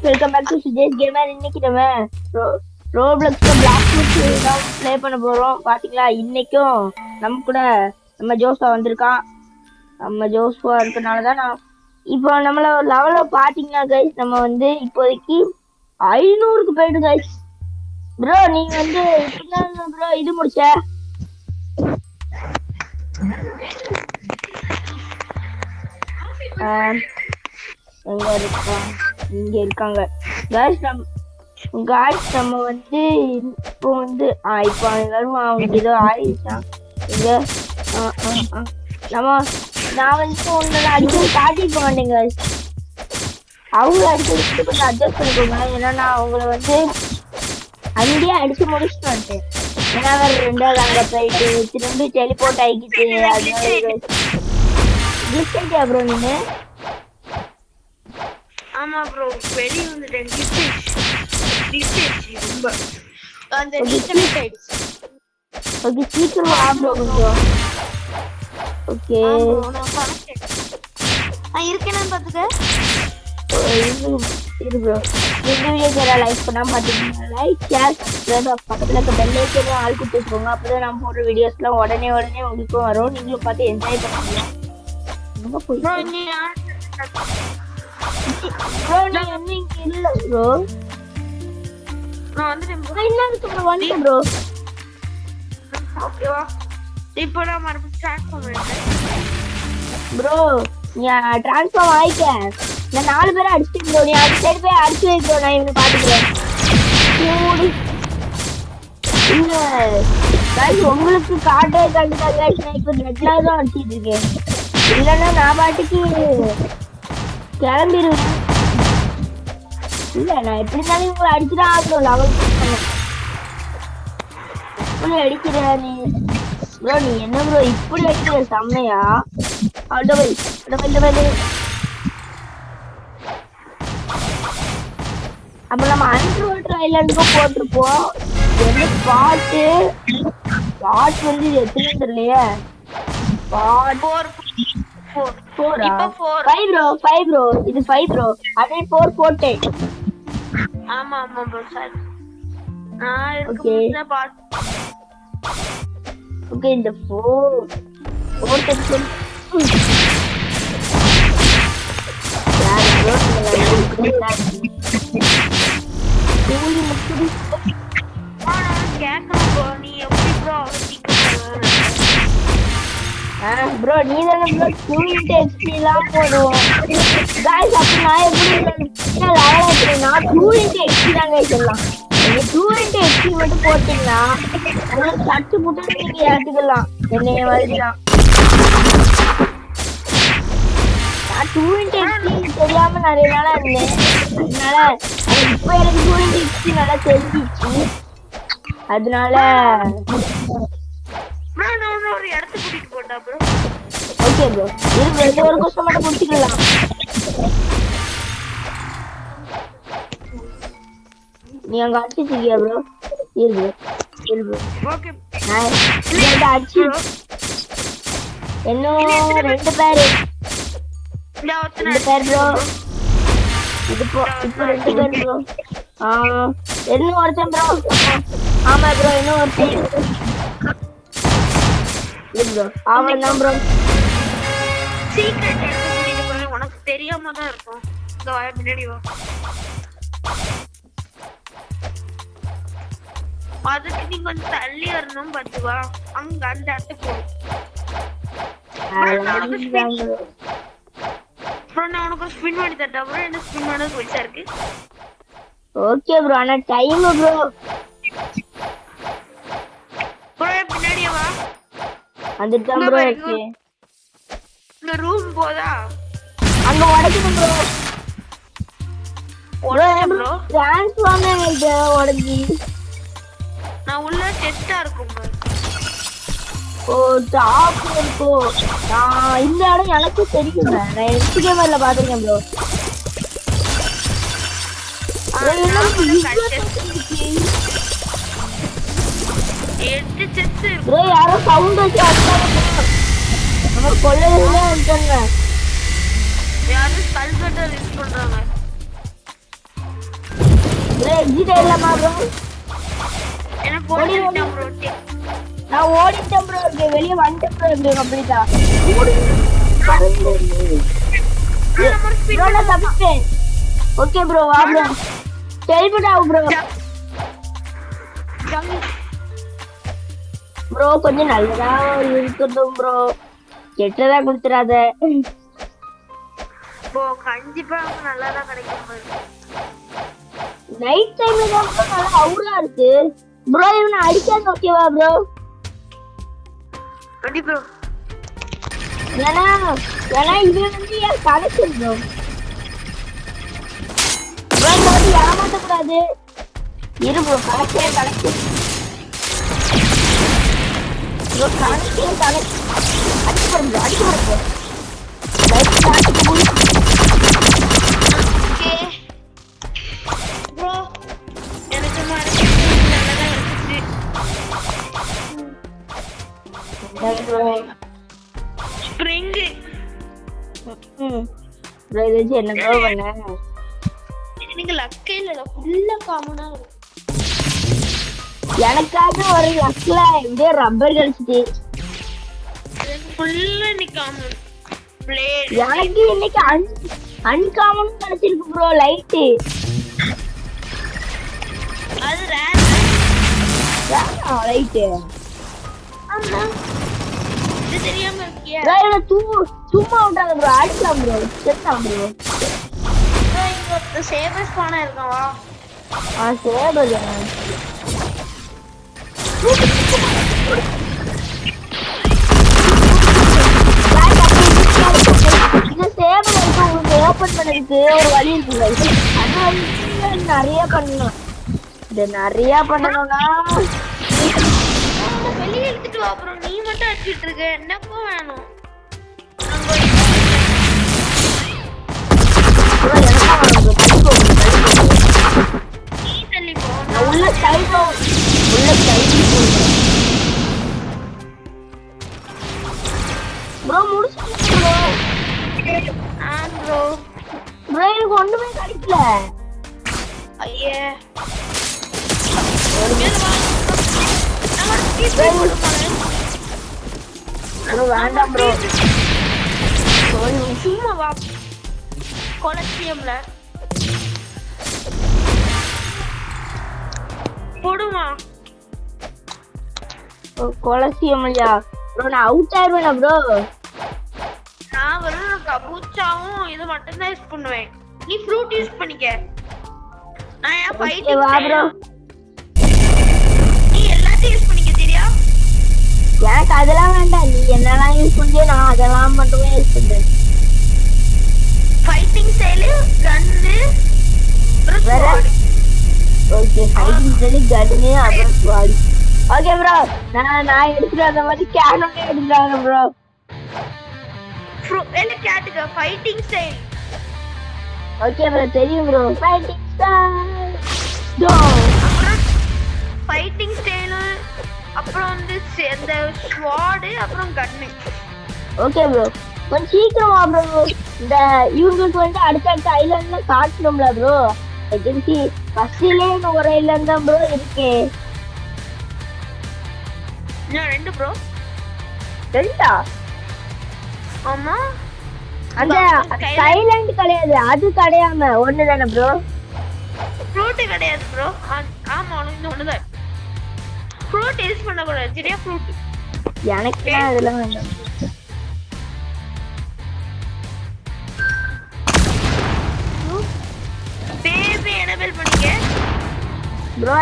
Welcome back to Sujesh gamer. இன்னைக்கு நம்ம ரோப்ளக்ஸ்ல பிளாக் பஸ் தான் ப்ளே பண்ண போறோம். பாத்தீங்களா, இன்னைக்கும் நம்ம கூட நம்ம ஜோஸ்வா வந்திருக்கான். நம்ம ஜோஸ்வா இருக்கனால தான் நான் இப்போ நம்மள லெவல பாத்தீங்கன்னா கைஸ், நம்ம வந்து இப்போதைக்கு 500க்கு போயிட்டு கைஸ். ப்ரோ நீங்க வந்து இப்பதான் ப்ரோ இது முடிச்ச எங்க இருக்காங்க? இங்க இருக்காங்க கைஸ். நம்ம வந்து இப்போ வந்து இப்போ எல்லாரும் அவங்களுக்கு ஏதோ ஆயிடுச்சான் இங்க. நான் வந்து உங்களை அடிக்கடி காட்டிட்டு மாட்டேங்க. அவங்க அடிக்கடி கொஞ்சம் அட்ஜஸ்ட் பண்ணிக்கோங்க. ஏன்னா நான் அவங்கள வந்து அங்கேயே அடிச்சு முடிச்சுட்டு வந்துட்டேன். ஏன்னா வேற ரெண்டாவது அங்க போயிட்டு திரும்பி டெலிபோர்ட் ஆகிக்கிட்டு அதனால ப்ரோ நீங்க. ஆமா ப்ரோ, வெளிய வந்துட்டேன். ரொம்ப அந்த டிஸ்கனெக்ட் ஆயிடுச்சு. ஓகே சீக்கிரம் வா ப்ரோ கொஞ்சம். ஓகே நான் இருக்கேன்னு பாத்துக்க. இரு ப்ரோ. இந்த வீடியோக்கு லைக் பண்ணாம பாத்தீங்கன்னா லைக் ஷேர் சப்ஸ்கிரைப் பக்கத்துல இருக்க பெல் ஐக்கனை ஆல் கொடுத்து வச்சுக்கோங்க. அப்பதான் நான் போடுற வீடியோஸ்லாம் உடனே உங்களுக்கும் வரும். நீங்களும் பார்த்து என்ஜாய் பண்ணுவீங்க. ப்ரோ நீ என்ன இங்க இல்ல ப்ரோ. நான் வந்துட்டேன் ப்ரோ. வந்துட்டேன் ப்ரோ. ஓகேவா, இப்போ நான் மறுபடியும் ட்ரான்ஸ்ஃபார்ம் பண்ணிட்டேன் ப்ரோ. நீ ட்ரான்ஸ்ஃபார்ம் ஆயிக்க. நான் 4 பேரை அடிச்சுட்டு ப்ரோ. நீ அந்த சைடு போய் அடிச்சு வை ப்ரோ. நான் இவனை பாத்துக்கிறேன். உங்களுக்கு காட்டே கண்டுட்டாங்க. நான் இப்ப நெட்ல தான் அடிச்சிட்டு இருக்கேன். இல்லைன்னா நான் பாட்டுக்கு கிளம்பிடுவேன். இல்ல நான் எப்படி இருந்தாலும் உங்களை அடிச்சுதான் ஆகணும். லெவல் இப்படி அடிக்கிற நீ ப்ரோ. நீ என்ன ப்ரோ இப்படி அடிக்கிற? செம்மையா அப்ப நம்ம அண்டர் வாட்டர் ஐலாண்டுக்கும் போட்டிருப்போம். என்ன பாட்டு வந்து இது எத்தனை தெரியலையே. Five bro. இது 5 ப்ரோ. அதே 4 போட்டேன். ஆமா ஆமா ப்ரோ. Sir okay okay. இந்த 4 செக்ஷன் ப்ரோ. நீ தானே ப்ரோ 2 XP எல்லாம் போடுவோம் गाइस. அப்ப நான் எப்படி நான் 2 XP தான் गाइस எல்லாம். நீங்க 2 XP மட்டும் போட்டீங்கன்னா உங்களுக்கு சட்டு முட்டு நீங்க ஏத்திக்கலாம். என்னைய மாதிரிதான் நான் 2 XP தெரியாம நிறைய நாளா இருந்தேன். அதனால இப்ப எனக்கு 2 XP நல்லா தெரிஞ்சிச்சு. அதனால ஒரு இடத்துக்கு கூட்டிட்டு போட்டா ப்ரோ. Okay bro. இது ஒரு கொஸ்டின் மட்டும் முடிச்சுக்கலாம். நீ அங்க அடிச்சிருக்கியா ப்ரோ? இரு ப்ரோ. ஓகே நான் அடிச்சு இன்னும் 2 பேர் ப்ரோ. இது இப்போ 2 பேர் ப்ரோ. இன்னும் ஒருத்தன் ப்ரோ. ஆமா ப்ரோ, இன்னும் ஒருத்தன் ப்ரோ. அவன்தான் ப்ரோ. சீக்ரெட் எடுத்து கூட்டிட்டு போறேன். உனக்கு தெரியாம தான் இருக்கும். இந்த வாய முன்னாடி வா. அதுக்கு நீ கொஞ்சம் தள்ளி வரணும். பாத்துவா அங்க அந்த இடத்துக்கு போ. நான் உனக்கு ஸ்பின் பண்ணி தட்டா ப்ரோ. என்ன ஸ்பின் பண்ணது போயிட்டா இருக்கு. Okay bro. ஆனா டைம் ப்ரோ. ப்ரோ பின்னாடியே வா. அதுதான் ப்ரோ இருக்கு. இந்த ரூம் போதா அங்க உடைக்கணும் ப்ரோ. ப்ரோ ட்ரான்ஸ்ஃபார்ம் ஆயிடுச்சு உடைஞ்சி. நான் உள்ள டெஸ்டா இருக்கும் ப்ரோ. ஓ டாப் இருக்கோ. நான் இந்த இடம் எனக்கு தெரியும். நான் எக்ஸ் கேமர்ல பாத்துருக்கேன் ப்ரோ. ப்ரோ யாரோ சவுண்ட் வச்சு அடிச்சாங்க. நம்ம கொல்லையில வந்துட்டாங்க. யாரும் ஸ்கல் கட்டர் யூஸ் பண்றாங்க. எக்ஸிட் ஆயிடலாமா ப்ரோ? என்ன போட்டுட்டேன் ப்ரோ. நான் ஓடிட்டேன் ப்ரோ. வெளியே வந்துட்டேன் ப்ரோ. இங்க கம்ப்ளீட்டா ப்ரோ. நான் தப்பிச்சேன். ஓகே ப்ரோ வா ப்ரோ. டெலிபோர்ட் ஆகு ப்ரோ. ப்ரோ கொஞ்சம் நல்லதா இருக்கட்டும் ப்ரோ. கெட்டதா கொடுத்துறாத. ப்ரோ கண்டிப்பா நல்லதா கிடைக்கும் ப்ரோ. நைட் டைம்ல தான் ப்ரோ நல்லா அவுரா இருக்கு ப்ரோ. இவனை அடிக்காத ஓகேவா ப்ரோ? Ready bro. ஏன்னா இவன் வந்து என் கனெக்ஷன் ப்ரோ. ப்ரோ இந்த வந்து ஏமாற்றக்கூடாது. இரு ப்ரோ. Connection bro. கனெக்ஷன் அடிக்க போறோம் ப்ரோ. லைட் ஸ்டார்ட் பண்ணி ஓகே ப்ரோ. எனக்கு நல்லதா இருந்துச்சு. ஸ்ப்ரிங் ப்ரோ இது வச்சு என்ன ப்ரோ பண்ண? எனக்கு லக்கே இல்ல. ஃபுல்லா காமனா இருக்கு. எனக்காக ஒரு லக்ல இப்படியே ரப்பர் கழிச்சிட்டு எனக்கு ஃபுல்லா நீ காமன் பிளேட். எனக்கு இன்னைக்கு அன்காமன் கிடைச்சிருக்கு ப்ரோ. லைட்டு அது ரேர் லைட்டு. ஆமா இது தெரியாம இருக்கியா? சும்மா விட்டாங்க ப்ரோ. அடிக்கலாம் ப்ரோ. செத்தான் ப்ரோ. இங்க சேவர்ஸ் பானை இருக்கான் வா. சேவல் ஓபன் பண்ணதுக்கு ஒரு வழி இருக்கு. நிறைய பண்ணணும். இது நிறைய பண்ணணும்னா வெளியே எடுத்துட்டு வா. அப்புறம் நீ மட்டும் அடிச்சிட்டு இருக்க. எனக்கும் வேணும். நீ தள்ளி போ. உள்ள சைடு ப்ரோ. முடிச்சிட்டீங்க ப்ரோ. ப்ரோ ப்ரோ எனக்கு ஒண்ணுமே கிடைக்கல. ஐயே வேண்டாம் ப்ரோ. சும்மா வா. கொலசியம்ல போடுமா? கொலசியம் இல்லையா ப்ரோ? நான் அவுட் ஆயிருவேனா ப்ரோ? நான் வெறும் கபூச்சாவும் இது மட்டும் தான் யூஸ் பண்ணுவேன். நீ ஃப்ரூட் யூஸ் பண்ணிக்க. நான் ஏன் ஃபைட்டிங் வா ப்ரோ. நீ எல்லாத்தையும் யூஸ் பண்ணிக்க தெரியா? எனக்கு அதெல்லாம் வேண்டாம். நீ என்னெல்லாம் யூஸ் பண்ணியோ நான் அதெல்லாம் மட்டுமே யூஸ் பண்றேன். ஃபைட்டிங் ஸ்டைல் கன்னு வேற. ஓகே ஃபைட்டிங் ஸ்டைல் கன்னு அப்புறம் ஸ்வாட். Okay bro. நான் எடுத்துட்டு வந்த மாதிரி கேனோனே எடுத்துறாங்க ப்ரோ. என்ன கேட்டுக்க ஃபைட்டிங் ஸ்டைல். ஓகே ப்ரோ தெரியும் ப்ரோ. ஃபைட்டிங் ஸ்டைல் கோ. அப்புறம் ஃபைட்டிங் ஸ்டைல் அப்புறம் வந்து இந்த ஸ்வாட் அப்புறம் கன்னு. Okay bro. கொஞ்சம் சீக்கிரம் வா ப்ரோ. இந்த இவங்களுக்கு வந்து அடுத்த ஐலாண்ட்ல காட்டணும்ல ப்ரோ. ஏஜென்சி ஃபர்ஸ்ட்லயே ஒரு ஐலாண்ட் தான் ப்ரோ இருக்கு. இன்னும் 2 ப்ரோ. 2ஆ? ஆமா. அந்த ஐலாண்ட் கிடையாது. அது கிடையாம ஒண்ணு தானே ப்ரோ? ஃப்ரூட் கிடையாது ப்ரோ. ஆமா இன்னும் ஒண்ணுதான். ஃப்ரூட் யூஸ் பண்ண கூடாது சரியா? ஃப்ரூட் எனக்கு அதெல்லாம் வேண்டாம். பேபி எனேபிள் பண்ணிக்க ப்ரோ.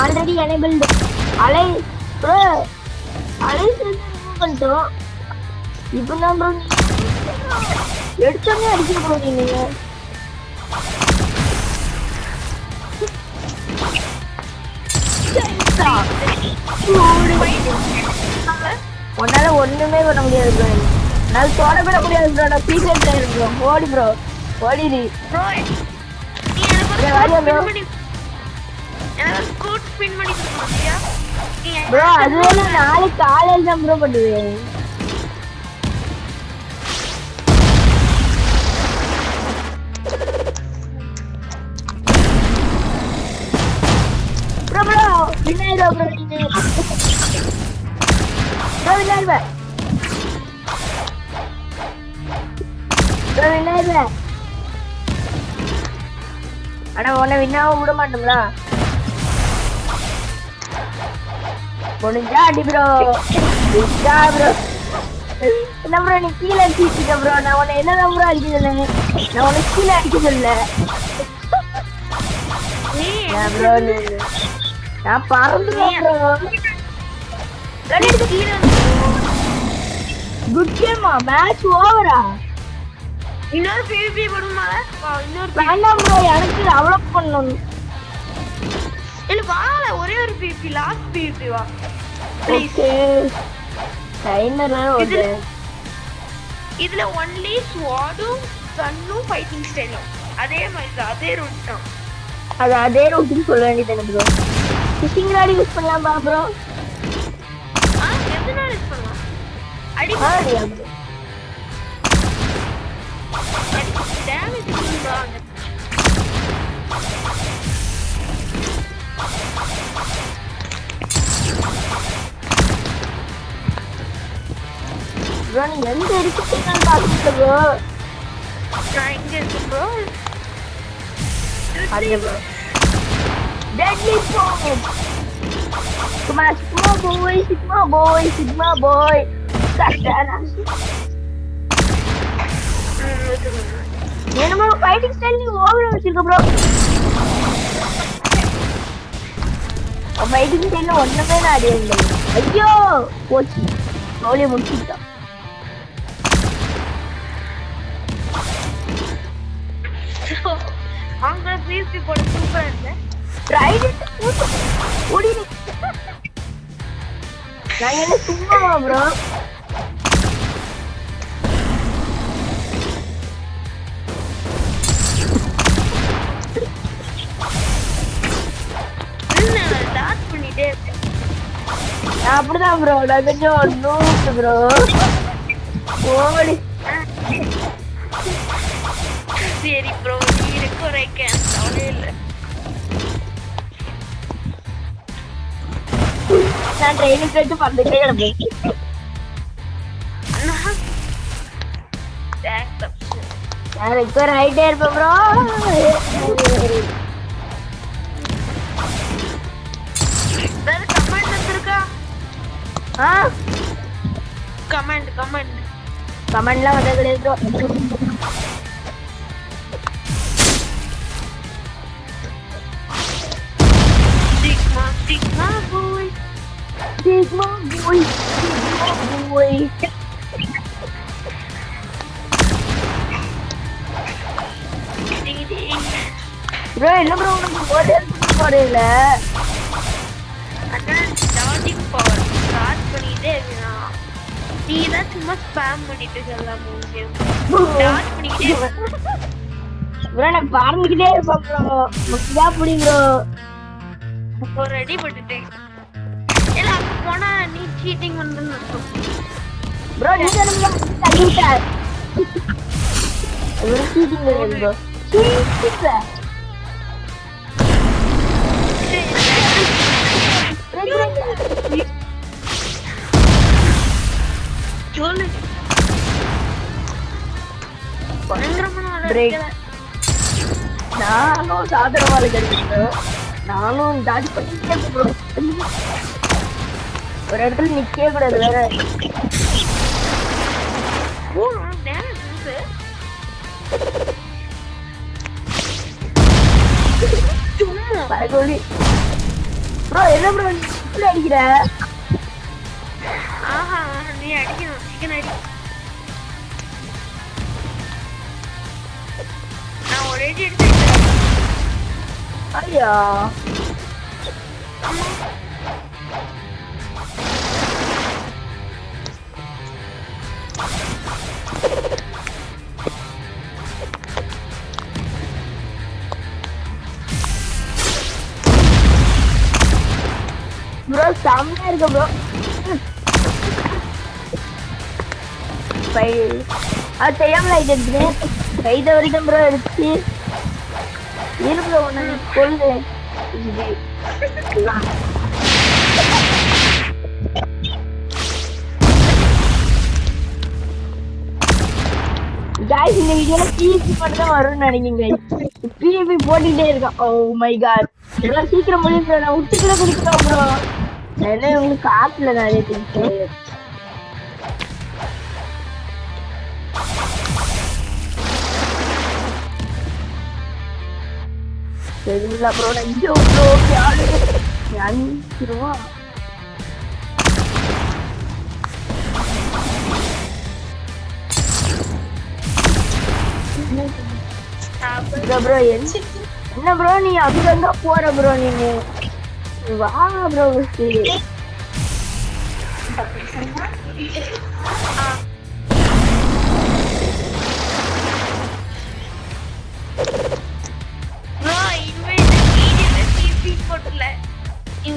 Already enabled. அலை ப்ரோ. அலை ரிமூவ் பண்ணிட்டோம். இப்போ தான் ப்ரோ எடுத்தோன்னே அடிக்க ப்ரோ. நீங்க உன்னால ஒண்ணுமே பண்ண முடியாது ப்ரோ. என்னால தொட கூட முடியாது ப்ரோ. நான் சீக்கிரம் பிளேயர் ப்ரோ. ஓடி ப்ரோ. ஓடிடு ப்ரோ. நீ எனக்கு ஸ்கூட் ஸ்பின் பண்ணி கொடுத்தியா ப்ரோ? அது நாளைக்கு காலையில தான் ப்ரோ பண்ணுவேன். விளையாடுவா ப்ரோ நீ ப்ரோ விளையாடுவ ப்ரோ விளையாடுவ ஆனா உன்னை வின்னாவும் விட மாட்டோம்ல முடிஞ்சா அடி ப்ரோ முடிஞ்சா ப்ரோ என்ன ப்ரோ நீ கீழே அடிச்சுட்டு இருக்க ப்ரோ நான் உன்னை என்ன ப்ரோ அடிக்க சொல்ல நான் உனக்கு கீழே அடிக்க சொல்ல ப்ரோ நான் பறந்துட்டேன் ப்ரோ குட் கேமா மேட்ச் ஓவரா இன்னொரு PVP போடுமா இன்னொரு வேண்டாம் ப்ரோ எனக்கு டெவலப் பண்ணணும் இல்ல வால ஒரே ஒரு PVP லாஸ்ட் PVP வா ஓகே டைமர் ஓகே இதுல ஒன்லி ஸ்வாடும் கன்னும் ஃபைட்டிங் ஸ்டைலும் அதே மாதிரி தான் அதே ரூட் தான் அதே ரூட்னு சொல்ல வேண்டியது ப்ரோ ஃபிஷிங் ராட் யூஸ் பண்ணலாமா ப்ரோ எதுனால யூஸ் பண்ணலாம் அடி டேமேஜ் பண்ணுவாங்க ப்ரோ நீ எந்த இருக்கீங்கன்னு பாத்துட்டு ப்ரோ நான் எங்க இருக்கேன் ப்ரோ அது ப்ரோ டெட்லி பாம் சிக்மா பாய் கட்டானா என்னமோ ஃபைட்டிங் ஸ்டைல் நீ ஓவர் வச்சிருக்க ப்ரோ ஃபைட்டிங் ஸ்டைல்ல ஒண்ணுமே நான் அடியல ஐயோ போச்சு கோலி முடிச்சிட்டா அவங்க PVP போட சூப்பரா இருக்கு ரைட் ஓடி நான் என்ன சும்மாவா ப்ரோ டாட் பண்ணிட்டே இருக்கேன் அப்படிதான் ப்ரோ நான் கொஞ்சம் நூத்து ப்ரோ ஓடி சரி ப்ரோ நீ இருக்க வைக்கேன் கவலை இல்லை நான் ட்ரைனிங் போயிட்டு பந்துட்டே கிடப்பேன் நான் ரெக்கவர் ஆயிட்டே இருப்பேன் ப்ரோ வேற கமெண்ட் வந்திருக்கா கமெண்ட் கமெண்ட்லாம் வந்தது கிடையாது Sigma boy. ப்ரோ என்ன ப்ரோ உனக்கு ஓடர் போறேல அதான் லாஜிக் பவர் ஸ்டார்ட் பண்ணிட்டே இருக்கா நீ தான் சும்மா ஸ்பாம் பண்ணிட்டு இருக்கலாம் மூஞ்சி ஸ்டார்ட் பண்ணிட்டே ப்ரோ நான் பாருங்கிட்டே இருப்பேன் ப்ரோ முக்கியா புடி ப்ரோ ரெடி பண்ணிட்டேன் இல்ல அங்க போனா நீ சீட்டிங் வந்து ப்ரோ நீ என்ன பண்ணிட்ட ஒரு சீட்டிங் இருக்கு ப்ரோ சீட்டிங் சொல்லு பயங்கரமான நானும் சாதனவாளு கிடைக்கிறேன் நானும் தாடி பண்ணிட்டே ஒரு இடத்துல நிக்கவே கூடாது வேற ப்ரோ என்ன ப்ரோ இப்படி அடிக்கிற ஆஹா நீ அடிக்கணும் சிக்கன் அடி நான் ஒரே எடுத்து ஐயா ப்ரோ செம்மையா இருக்கு ப்ரோ அது தெரியாமல இது எடுத்து கைத வரைக்கும் ப்ரோ எடுத்து இரு ப்ரோ ஒன்று கொள்ளு guys இந்த வீடியோல PvP மட்டும் தான் வரும்னு நினைக்கிறீங்க PvP போட்டுட்டே இருக்கான் ஓ மை காட் இதெல்லாம் சீக்கிரம் முடியும் bro நான் உச்சிக்குள்ள குடிக்கிறோம் ப்ரோ என்ன உங்களுக்கு காட்டுல நிறைய திங்ஸ் சரிங்களா ப்ரோ நான் இங்கே ப்ரோ ஞானிச்சிருவா ப்ரோ என்ன ப்ரோ நீ அங்க போற ப்ரோ நீங்க வா ப்ரோ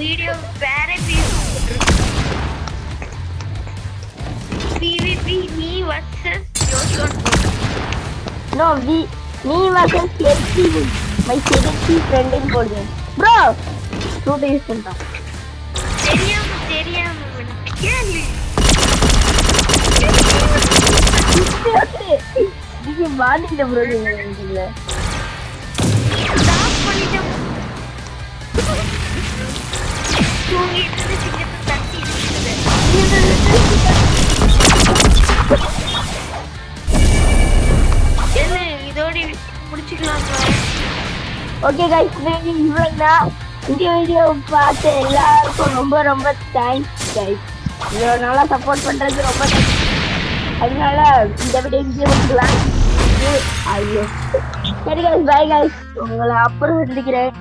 வீடியோ வேற PvP me versus Joshua. No, me versus Kelty, my Kelty friend in Golden. Bro, fruit use பண்ணிட்டான். தெரியாம கேளு. நீங்க மாட்டிட்ட bro நீங்க. ஸ்டாப் பண்ணிட்டேன். தூங்கிட்டு சிங்கத்தை தட்டி இருக்குது. இதோட முடிச்சுக்கலாம். ஓகே गाइस இவ்வளவுதான் இந்த வீடியோ பார்த்த எல்லாருக்கும் ரொம்ப ரொம்ப தேங்க்ஸ் गाइस இவ்வளோ நல்லா சப்போர்ட் பண்றது ரொம்ப அதனால இந்த வீடியோ முடிக்கலாம் ஐயோ சரி गाइस பை गाइस உங்களை அப்புறம் சந்திக்கிறேன்